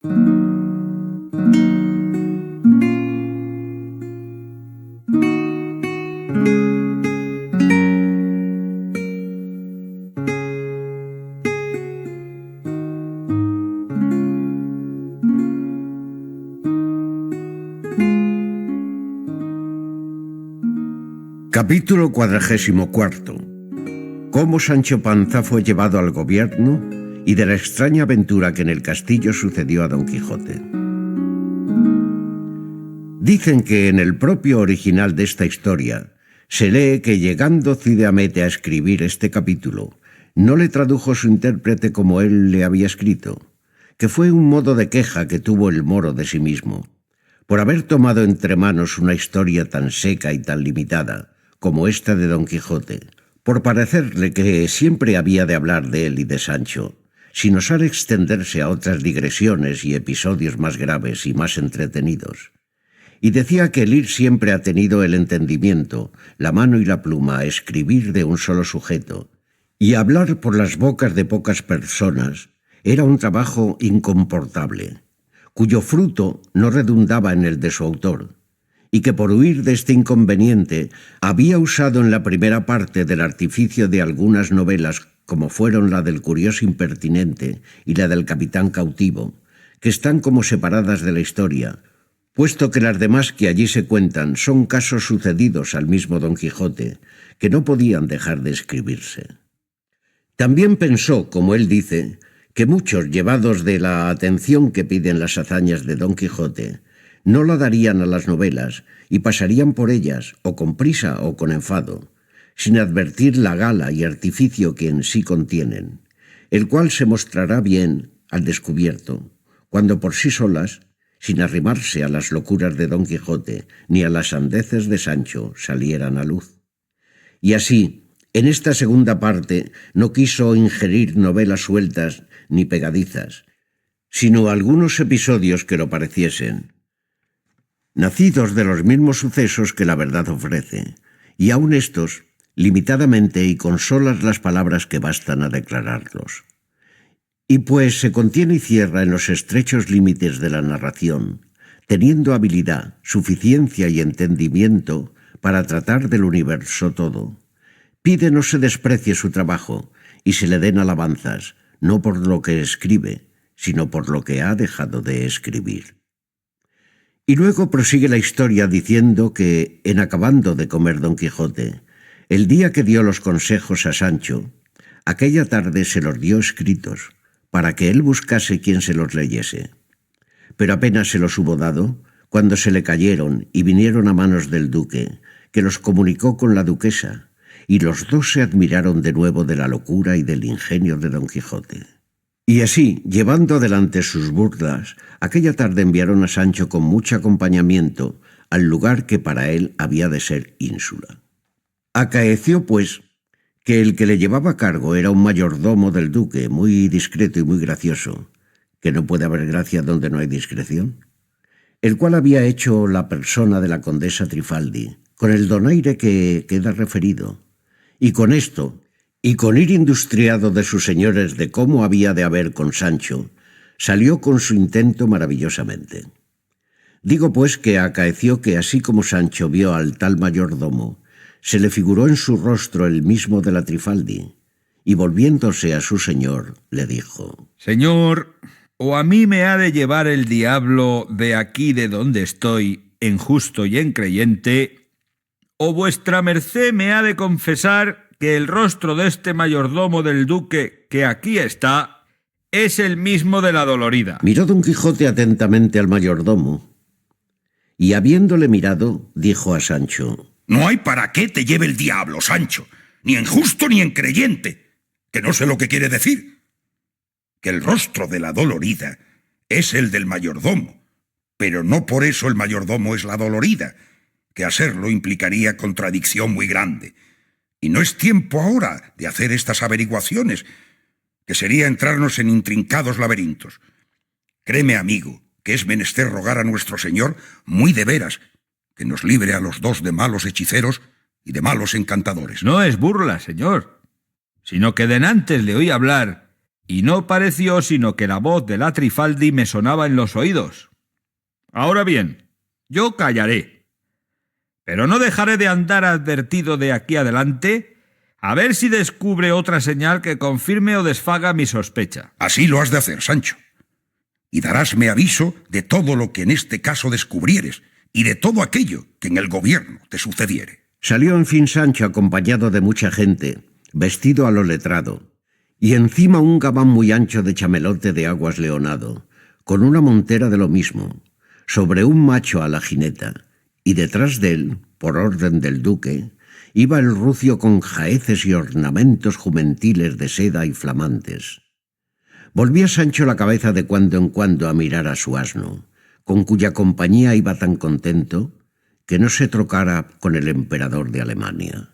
Capítulo 44. Cómo Sancho Panza fue llevado al gobierno y de la extraña aventura que en el castillo sucedió a Don Quijote. Dicen que en el propio original de esta historia se lee que llegando Cide Hamete a escribir este capítulo, no le tradujo su intérprete como él le había escrito, que fue un modo de queja que tuvo el moro de sí mismo, por haber tomado entre manos una historia tan seca y tan limitada como esta de Don Quijote, por parecerle que siempre había de hablar de él y de Sancho, sin osar extenderse a otras digresiones y episodios más graves y más entretenidos. Y decía que el ir siempre ha tenido el entendimiento, la mano y la pluma a escribir de un solo sujeto, y hablar por las bocas de pocas personas era un trabajo incomportable, cuyo fruto no redundaba en el de su autor, y que por huir de este inconveniente había usado en la primera parte del artificio de algunas novelas, como fueron la del curioso impertinente y la del capitán cautivo, que están como separadas de la historia, puesto que las demás que allí se cuentan son casos sucedidos al mismo Don Quijote, que no podían dejar de escribirse. También pensó, como él dice, que muchos, llevados de la atención que piden las hazañas de Don Quijote, no la darían a las novelas y pasarían por ellas, o con prisa o con enfado, sin advertir la gala y artificio que en sí contienen, el cual se mostrará bien al descubierto, cuando por sí solas, sin arrimarse a las locuras de Don Quijote ni a las sandeces de Sancho, salieran a luz. Y así, en esta segunda parte, no quiso ingerir novelas sueltas ni pegadizas, sino algunos episodios que lo pareciesen, nacidos de los mismos sucesos que la verdad ofrece, y aun estos, limitadamente y con solas las palabras que bastan a declararlos. Y pues se contiene y cierra en los estrechos límites de la narración, teniendo habilidad, suficiencia y entendimiento para tratar del universo todo, pide no se desprecie su trabajo y se le den alabanzas, no por lo que escribe, sino por lo que ha dejado de escribir. Y luego prosigue la historia diciendo que, en acabando de comer Don Quijote, el día que dio los consejos a Sancho, aquella tarde se los dio escritos, para que él buscase quien se los leyese. Pero apenas se los hubo dado, cuando se le cayeron y vinieron a manos del duque, que los comunicó con la duquesa, y los dos se admiraron de nuevo de la locura y del ingenio de Don Quijote. Y así, llevando adelante sus burlas, aquella tarde enviaron a Sancho con mucho acompañamiento al lugar que para él había de ser ínsula. Acaeció, pues, que el que le llevaba a cargo era un mayordomo del duque, muy discreto y muy gracioso, que no puede haber gracia donde no hay discreción, el cual había hecho la persona de la condesa Trifaldi, con el donaire que queda referido, y con esto, y con ir industriado de sus señores de cómo había de haber con Sancho, salió con su intento maravillosamente. Digo pues que acaeció que así como Sancho vio al tal mayordomo, se le figuró en su rostro el mismo de la Trifaldi, y volviéndose a su señor, le dijo: «Señor, o a mí me ha de llevar el diablo de aquí de donde estoy, en justo y en creyente, o vuestra merced me ha de confesar que el rostro de este mayordomo del duque que aquí está es el mismo de la dolorida». Miró Don Quijote atentamente al mayordomo, y habiéndole mirado, dijo a Sancho: «No hay para qué te lleve el diablo, Sancho, ni en justo ni en creyente, que no sé lo que quiere decir. Que el rostro de la dolorida es el del mayordomo, pero no por eso el mayordomo es la dolorida, que a serlo implicaría contradicción muy grande. Y no es tiempo ahora de hacer estas averiguaciones, que sería entrarnos en intrincados laberintos. Créeme, amigo, que es menester rogar a nuestro Señor muy de veras, que nos libre a los dos de malos hechiceros y de malos encantadores». No es burla, señor, sino que denantes le oí hablar y no pareció sino que la voz de la Trifaldi me sonaba en los oídos. Ahora bien, yo callaré, pero no dejaré de andar advertido de aquí adelante, a ver si descubre otra señal que confirme o desfaga mi sospecha. Así lo has de hacer, Sancho. Y darásme aviso de todo lo que en este caso descubrieres y de todo aquello que en el gobierno te sucediere. Salió en fin Sancho acompañado de mucha gente, vestido a lo letrado, y encima un gabán muy ancho de chamelote de aguas leonado, con una montera de lo mismo, sobre un macho a la jineta, y detrás de él, por orden del duque, iba el rucio con jaeces y ornamentos jumentiles de seda y flamantes. Volvía Sancho la cabeza de cuando en cuando a mirar a su asno, con cuya compañía iba tan contento que no se trocara con el emperador de Alemania.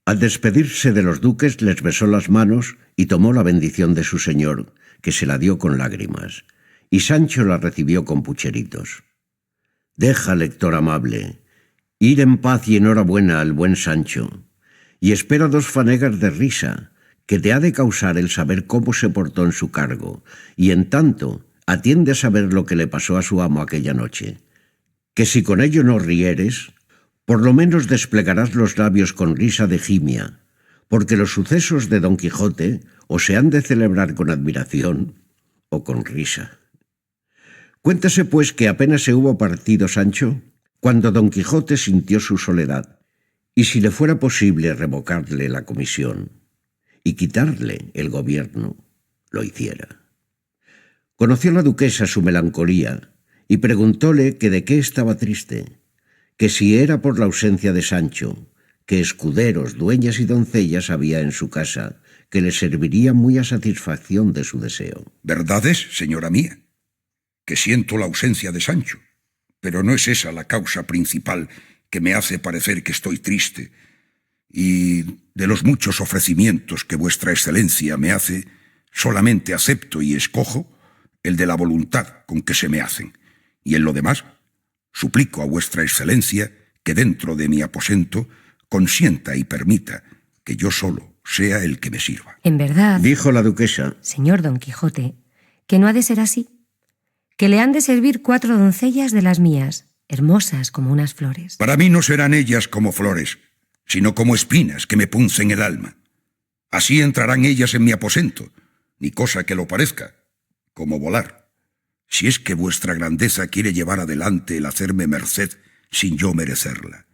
Al despedirse de los duques les besó las manos y tomó la bendición de su señor, que se la dio con lágrimas, y Sancho la recibió con pucheritos. Deja, lector amable, ir en paz y enhorabuena al buen Sancho, y espera 2 fanegas de risa, que te ha de causar el saber cómo se portó en su cargo, y en tanto atiende a saber lo que le pasó a su amo aquella noche, que si con ello no rieres, por lo menos desplegarás los labios con risa de gimia, porque los sucesos de Don Quijote o se han de celebrar con admiración o con risa. Cuéntase pues que apenas se hubo partido Sancho, cuando Don Quijote sintió su soledad, y si le fuera posible revocarle la comisión y quitarle el gobierno, lo hiciera. Conoció la duquesa su melancolía y preguntóle que de qué estaba triste, que si era por la ausencia de Sancho, que escuderos, dueñas y doncellas había en su casa, que le servirían muy a satisfacción de su deseo. ¿Verdad es, señora mía, que siento la ausencia de Sancho? Pero no es esa la causa principal que me hace parecer que estoy triste, y de los muchos ofrecimientos que vuestra excelencia me hace, solamente acepto y escojo el de la voluntad con que se me hacen, y en lo demás suplico a vuestra excelencia que dentro de mi aposento consienta y permita que yo solo sea el que me sirva. En verdad, dijo la duquesa, señor Don Quijote, que no ha de ser así, que le han de servir 4 doncellas de las mías, hermosas como unas flores. Para mí no serán ellas como flores, sino como espinas que me puncen el alma. Así entrarán ellas en mi aposento, ni cosa que lo parezca, como volar. Si es que vuestra grandeza quiere llevar adelante el hacerme merced sin yo merecerla,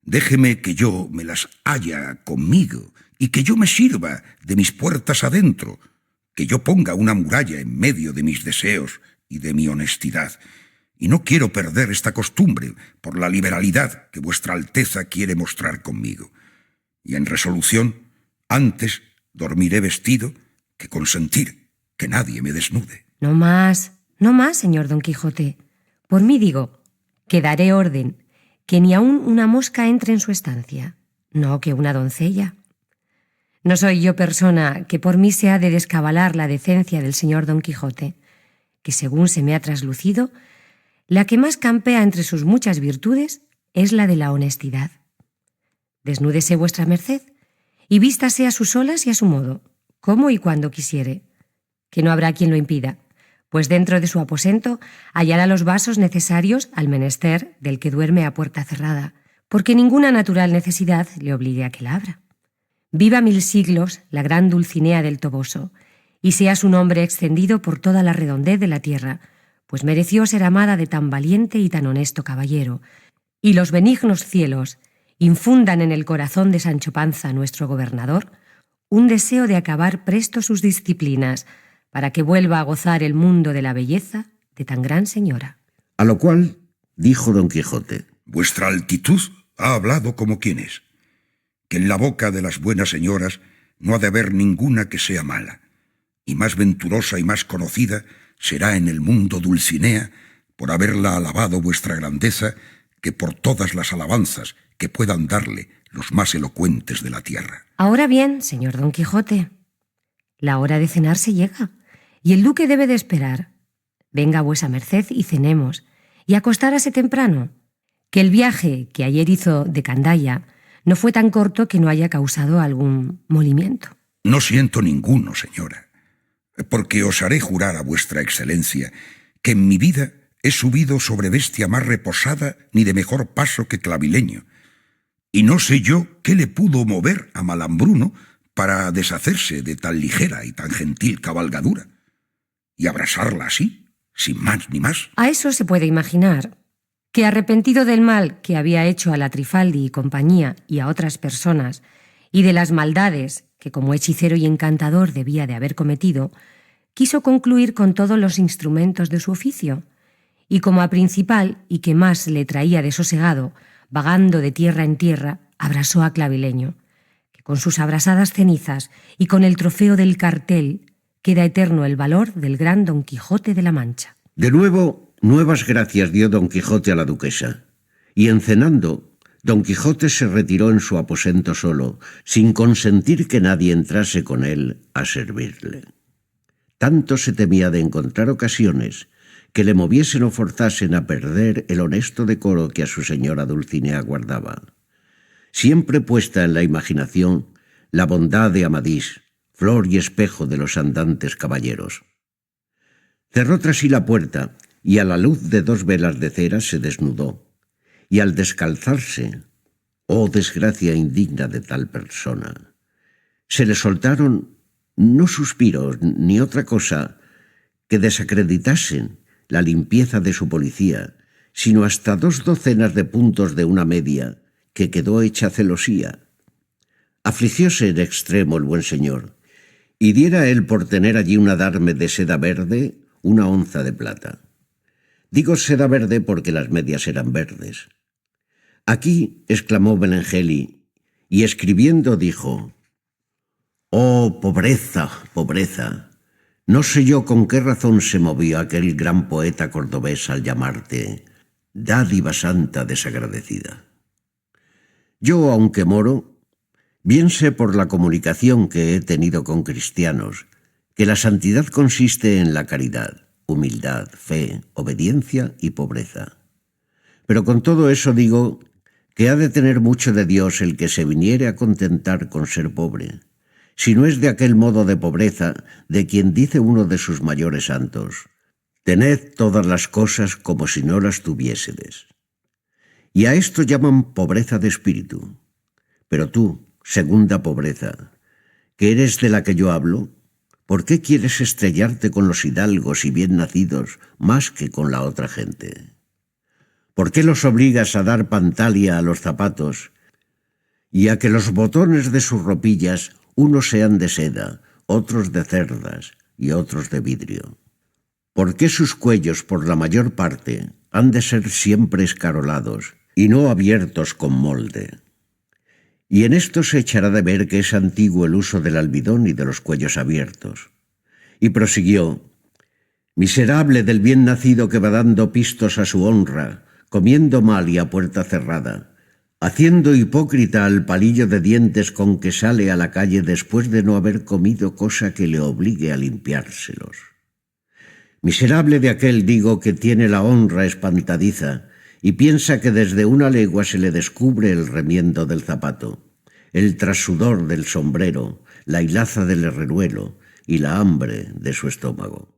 déjeme que yo me las haya conmigo y que yo me sirva de mis puertas adentro, que yo ponga una muralla en medio de mis deseos y de mi honestidad. Y no quiero perder esta costumbre por la liberalidad que vuestra Alteza quiere mostrar conmigo. Y en resolución, antes dormiré vestido que consentir que nadie me desnude. No más, señor Don Quijote. Por mí digo, que daré orden, que ni aun una mosca entre en su estancia, no que una doncella. No soy yo persona que por mí se ha de descabalar la decencia del señor Don Quijote, que según se me ha traslucido, la que más campea entre sus muchas virtudes es la de la honestidad. Desnúdese vuestra merced y vístase a sus solas y a su modo, como y cuando quisiere, que no habrá quien lo impida, pues dentro de su aposento hallará los vasos necesarios al menester del que duerme a puerta cerrada, porque ninguna natural necesidad le obligue a que la abra. Viva 1000 siglos la gran Dulcinea del Toboso, y sea su nombre extendido por toda la redondez de la tierra, pues mereció ser amada de tan valiente y tan honesto caballero, y los benignos cielos infundan en el corazón de Sancho Panza, nuestro gobernador, un deseo de acabar presto sus disciplinas, para que vuelva a gozar el mundo de la belleza de tan gran señora. A lo cual dijo Don Quijote, vuestra altitud ha hablado como quien es, que en la boca de las buenas señoras no ha de haber ninguna que sea mala, y más venturosa y más conocida será en el mundo Dulcinea por haberla alabado vuestra grandeza que por todas las alabanzas que puedan darle los más elocuentes de la tierra. Ahora bien, señor Don Quijote, la hora de cenar se llega, y el duque debe de esperar. Venga vuesa merced y cenemos, y acostárase temprano, que el viaje que ayer hizo de Candaya no fue tan corto que no haya causado algún molimiento. No siento ninguno, señora. porque osaré jurar a vuestra excelencia que en mi vida he subido sobre bestia más reposada ni de mejor paso que Clavileño, y no sé yo qué le pudo mover a Malambruno para deshacerse de tan ligera y tan gentil cabalgadura, y abrasarla así, sin más ni más. A eso se puede imaginar que, arrepentido del mal que había hecho a la Trifaldi y compañía y a otras personas, y de las maldades que como hechicero y encantador debía de haber cometido, quiso concluir con todos los instrumentos de su oficio, y como a principal y que más le traía desosegado, vagando de tierra en tierra, abrasó a Clavileño, que con sus abrasadas cenizas y con el trofeo del cartel queda eterno el valor del gran Don Quijote de la Mancha. De nuevo, nuevas gracias dio Don Quijote a la duquesa, y en cenando, Don Quijote se retiró en su aposento solo, sin consentir que nadie entrase con él a servirle. Tanto se temía de encontrar ocasiones que le moviesen o forzasen a perder el honesto decoro que a su señora Dulcinea guardaba. Siempre puesta en la imaginación la bondad de Amadís, flor y espejo de los andantes caballeros. Cerró tras sí la puerta y a la luz de 2 velas de cera se desnudó, y al descalzarse, oh desgracia indigna de tal persona, se le soltaron no suspiros ni otra cosa que desacreditasen la limpieza de su policía, sino hasta 2 docenas de puntos de una media que quedó hecha celosía. Afligióse en extremo el buen señor, y diera él por tener allí un adarme de seda verde 1 onza de plata. Digo seda verde porque las medias eran verdes. Aquí, exclamó Benengeli, y escribiendo dijo: «Oh, pobreza, pobreza, no sé yo con qué razón se movió aquel gran poeta cordobés al llamarte dádiva santa desagradecida. Yo, aunque moro, bien sé por la comunicación que he tenido con cristianos que la santidad consiste en la caridad, humildad, fe, obediencia y pobreza. Pero con todo eso digo que ha de tener mucho de Dios el que se viniere a contentar con ser pobre, si no es de aquel modo de pobreza de quien dice uno de sus mayores santos: tened todas las cosas como si no las tuviésedes. Y a esto llaman pobreza de espíritu. Pero tú, segunda pobreza, que eres de la que yo hablo, ¿por qué quieres estrellarte con los hidalgos y bien nacidos más que con la otra gente? ¿Por qué los obligas a dar pantalia a los zapatos y a que los botones de sus ropillas unos sean de seda, otros de cerdas y otros de vidrio? ¿Por qué sus cuellos, por la mayor parte, han de ser siempre escarolados y no abiertos con molde? Y en esto se echará de ver que es antiguo el uso del almidón y de los cuellos abiertos». Y prosiguió: «Miserable del bien nacido que va dando pistos a su honra, comiendo mal y a puerta cerrada, haciendo hipócrita al palillo de dientes con que sale a la calle después de no haber comido cosa que le obligue a limpiárselos. Miserable de aquel, digo, que tiene la honra espantadiza y piensa que desde una legua se le descubre el remiendo del zapato, el trasudor del sombrero, la hilaza del herreruelo y la hambre de su estómago».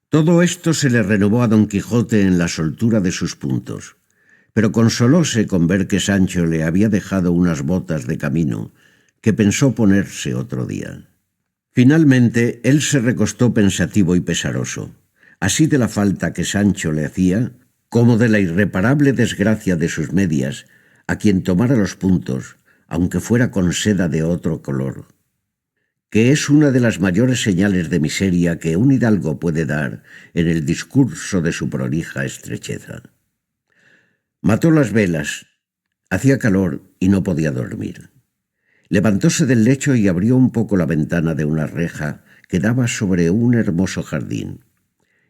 Todo esto se le renovó a Don Quijote en la soltura de sus puntos, pero consolóse con ver que Sancho le había dejado unas botas de camino que pensó ponerse otro día. Finalmente él se recostó pensativo y pesaroso, así de la falta que Sancho le hacía, como de la irreparable desgracia de sus medias, a quien tomara los puntos, aunque fuera con seda de otro color, que es una de las mayores señales de miseria que un hidalgo puede dar en el discurso de su prolija estrecheza. Mató las velas, hacía calor y no podía dormir. Levantóse del lecho y abrió un poco la ventana de una reja que daba sobre un hermoso jardín,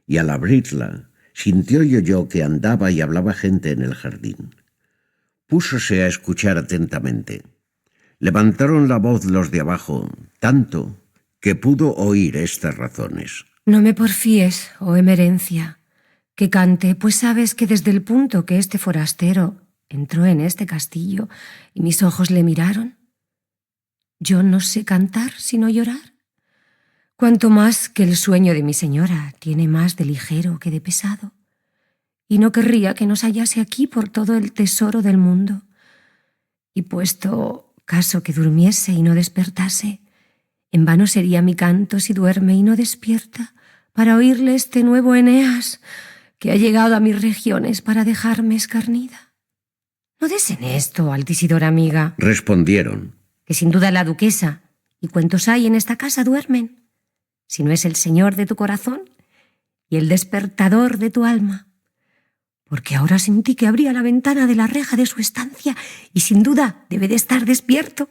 y al abrirla sintió y oyó que andaba y hablaba gente en el jardín. Púsose a escuchar atentamente. Levantaron la voz los de abajo, tanto que pudo oír estas razones: «No me porfíes, oh emerencia, que cante, pues sabes que desde el punto que este forastero entró en este castillo y mis ojos le miraron, yo no sé cantar sino llorar. Cuanto más que el sueño de mi señora tiene más de ligero que de pesado, y no querría que nos hallase aquí por todo el tesoro del mundo. Y puesto caso que durmiese y no despertase, en vano sería mi canto si duerme y no despierta, para oírle este nuevo Eneas, que ha llegado a mis regiones para dejarme escarnida. No des en esto, Altisidora amiga, respondieron. que sin duda la duquesa y cuantos hay en esta casa duermen, si no es el señor de tu corazón y el despertador de tu alma. Porque ahora sentí que abría la ventana de la reja de su estancia y sin duda debe de estar despierto.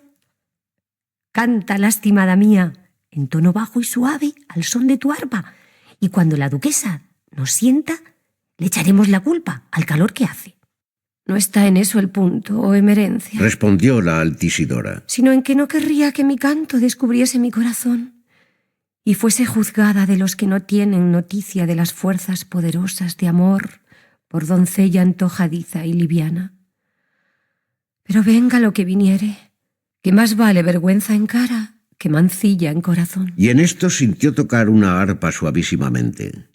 Canta, lastimada mía, en tono bajo y suave al son de tu arpa, y cuando la duquesa nos sienta, le echaremos la culpa al calor que hace. No está en eso el punto, oh emerencia, Respondió la Altisidora. sino en que no querría que mi canto descubriese mi corazón y fuese juzgada de los que no tienen noticia de las fuerzas poderosas de amor por doncella antojadiza y liviana. Pero venga lo que viniere, que más vale vergüenza en cara que mancilla en corazón. Y en esto sintió tocar una arpa suavísimamente,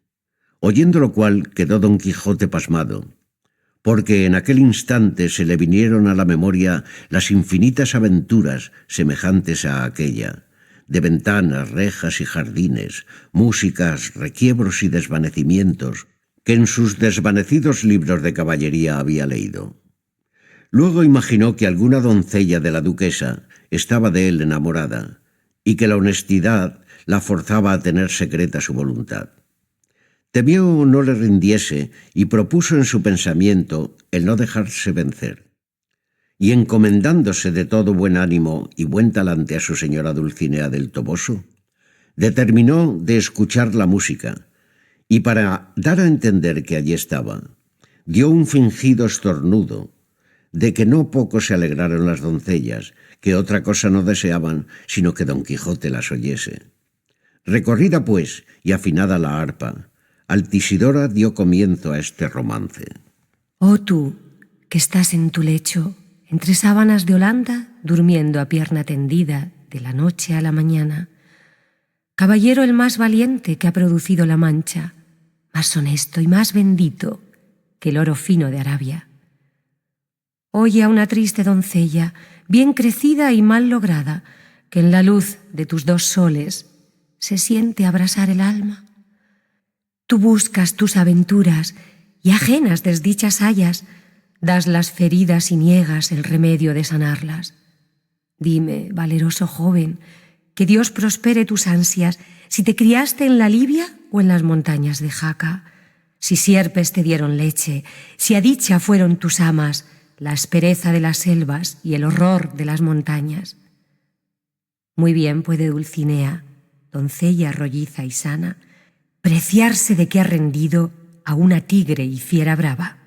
oyendo lo cual quedó Don Quijote pasmado, porque en aquel instante se le vinieron a la memoria las infinitas aventuras semejantes a aquella, de ventanas, rejas y jardines, músicas, requiebros y desvanecimientos, que en sus desvanecidos libros de caballería había leído. Luego imaginó que alguna doncella de la duquesa estaba de él enamorada, y que la honestidad la forzaba a tener secreta su voluntad. Temió no le rindiese y propuso en su pensamiento el no dejarse vencer. Y encomendándose de todo buen ánimo y buen talante a su señora Dulcinea del Toboso, determinó de escuchar la música, y para dar a entender que allí estaba, dio un fingido estornudo, de que no poco se alegraron las doncellas, que otra cosa no deseaban sino que Don Quijote las oyese. Recorrida pues y afinada la arpa, Altisidora dio comienzo a este romance. Oh tú, que estás en tu lecho, entre sábanas de Holanda, durmiendo a pierna tendida de la noche a la mañana, caballero el más valiente que ha producido la Mancha, más honesto y más bendito que el oro fino de Arabia. Oye a una triste doncella, bien crecida y mal lograda, que en la luz de tus dos soles se siente abrasar el alma. Tú buscas tus aventuras y ajenas desdichas hallas, das las feridas y niegas el remedio de sanarlas. Dime, valeroso joven, que Dios prospere tus ansias, si te criaste en la Libia o en las montañas de Jaca, si sierpes te dieron leche, si a dicha fueron tus amas, la aspereza de las selvas y el horror de las montañas. Muy bien puede Dulcinea, doncella rolliza y sana, preciarse de que ha rendido a una tigre y fiera brava.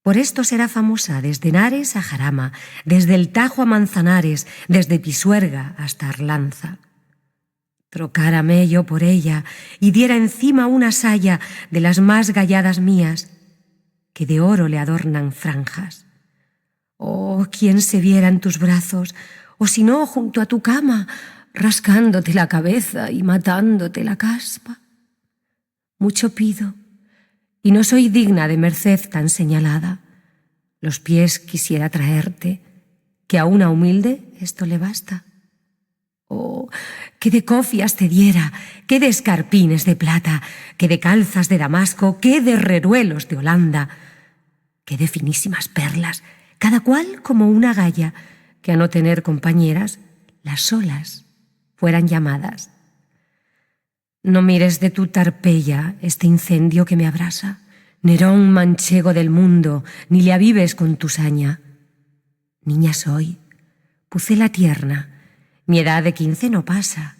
Por esto será famosa desde Henares a Jarama, desde el Tajo a Manzanares, desde Pisuerga hasta Arlanza. Trocárame yo por ella y diera encima una saya de las más galladas mías, que de oro le adornan franjas. Oh, quién se viera en tus brazos, o si no, junto a tu cama, rascándote la cabeza y matándote la caspa. Mucho pido, y no soy digna de merced tan señalada. Los pies quisiera traerte, que a una humilde esto le basta. Oh, qué de cofias te diera, qué de escarpines de plata, qué de calzas de Damasco, qué de herreruelos de Holanda, qué de finísimas perlas, cada cual como una galla, que a no tener compañeras, las solas fueran llamadas. No mires de tu tarpeya este incendio que me abrasa, Nerón manchego del mundo, ni le avives con tu saña. Niña soy, pucela tierna, mi edad de 15 no pasa,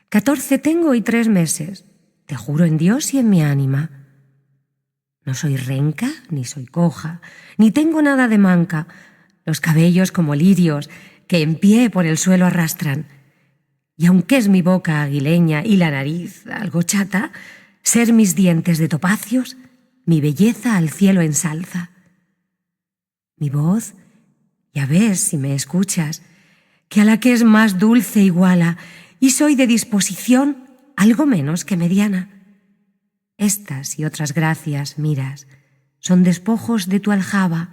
14 tengo y 3 meses, te juro en Dios y en mi ánima. No soy renca, ni soy coja, ni tengo nada de manca, los cabellos como lirios que en pie por el suelo arrastran. Y aunque es mi boca aguileña y la nariz algo chata, ser mis dientes de topacios, mi belleza al cielo ensalza. Mi voz, ya ves si me escuchas, que a la que es más dulce iguala, y soy de disposición algo menos que mediana. Estas y otras gracias, miras, son despojos de tu aljaba.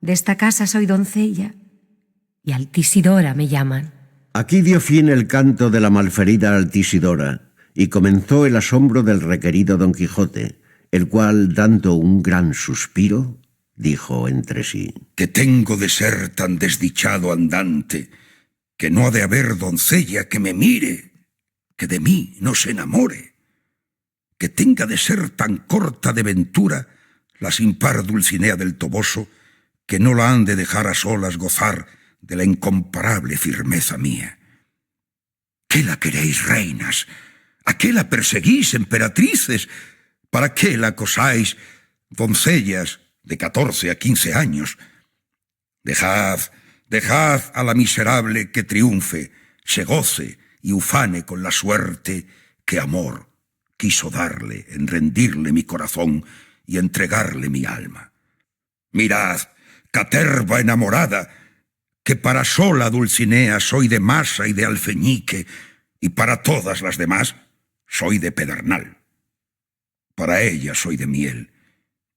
De esta casa soy doncella y Altisidora me llaman. Aquí dio fin el canto de la malferida Altisidora y comenzó el asombro del requerido Don Quijote, el cual, dando un gran suspiro, dijo entre sí: Que tengo de ser tan desdichado andante, que no ha de haber doncella que me mire, que de mí no se enamore, que tenga de ser tan corta de ventura la sin par Dulcinea del Toboso, que no la han de dejar a solas gozar de la incomparable firmeza mía. ¿Qué la queréis, reinas? ¿A qué la perseguís, emperatrices? ¿Para qué la acosáis, doncellas de 14 a 15 años? Dejad a la miserable que triunfe, se goce y ufane con la suerte que amor quiso darle en rendirle mi corazón y entregarle mi alma. Mirad, caterva enamorada, que para sola Dulcinea soy de masa y de alfeñique, y para todas las demás soy de pedernal. Para ella soy de miel,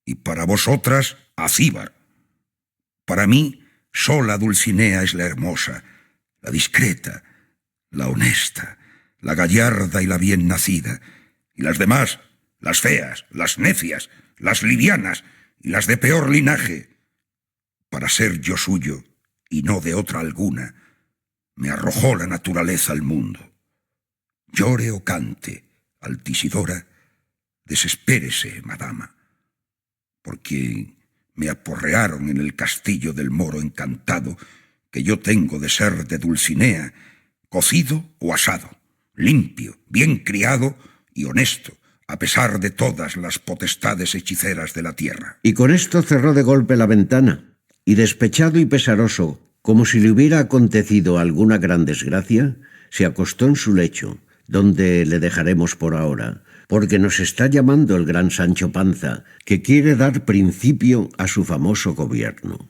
y para vosotras acíbar. Para mí sola Dulcinea es la hermosa, la discreta, la honesta, la gallarda y la bien nacida, y las demás, las feas, las necias, las livianas y las de peor linaje. Para ser yo suyo, y no de otra alguna, me arrojó la naturaleza al mundo. Llore o cante, Altisidora, desespérese, madama, porque me aporrearon en el castillo del moro encantado, que yo tengo de ser de Dulcinea, cocido o asado, limpio, bien criado y honesto, a pesar de todas las potestades hechiceras de la tierra. Y con esto cerró de golpe la ventana, y despechado y pesaroso, como si le hubiera acontecido alguna gran desgracia, se acostó en su lecho, donde le dejaremos por ahora, porque nos está llamando el gran Sancho Panza, que quiere dar principio a su famoso gobierno.